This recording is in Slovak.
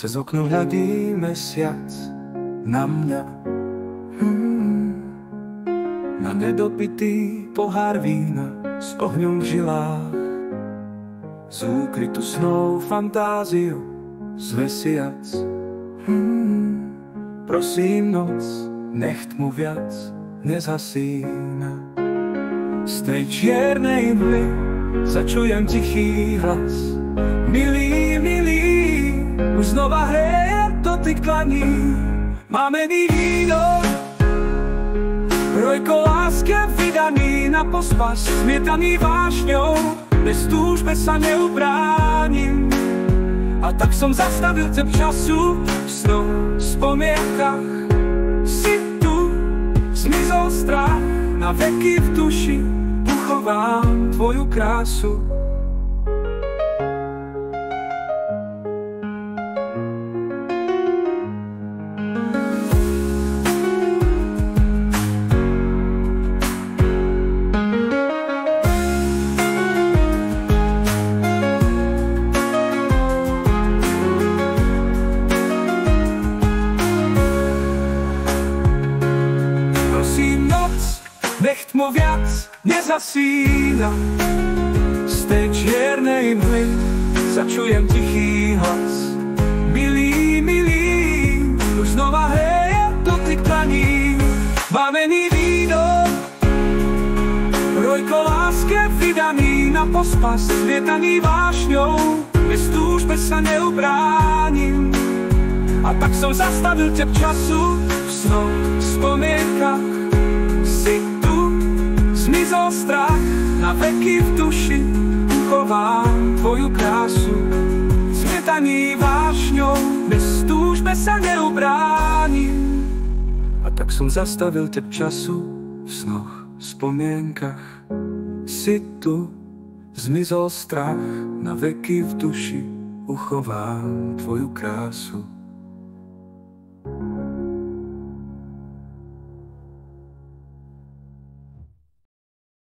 Cez okno hľadí mesiac na mňa, na nedopitý pohár vína s ohňom v žilách, z úkrytu snov fantáziu zvesiac. Prosím noc, nech tmu viac nezhasína. Z tej čiernej mly začujem tichý hlas. Milý, milý, už znova hreje dotyk dlaní. Máme víno, rojko láske vydaný na pospas, smietaný vášňou, bez túžbe sa neubránim. A tak som zastavil tep času v snoch, spomienkach. Si tu, zmizol strach, na veky v duši uchovám tvoju krásu. Nech tmu viac nezasína. Z tej čiernej mly začujem tichý hlas. Milý, milý, už znova hreje dotyk dlaní. Máme víno, rojko láske vydaný na pospas, smietaný vášňou, bez túžbe sa neubránim. A tak som zastavil tep času v snoch, spomienkach. Zmizol strach, na veky v duši uchovám tvoju krásu. Smietaný vášňou, bez túžbe sa neubránim. A tak som zastavil tep času v snoch, spomienkach. Si tu, zmizol strach, na veky v duši uchovám tvoju krásu.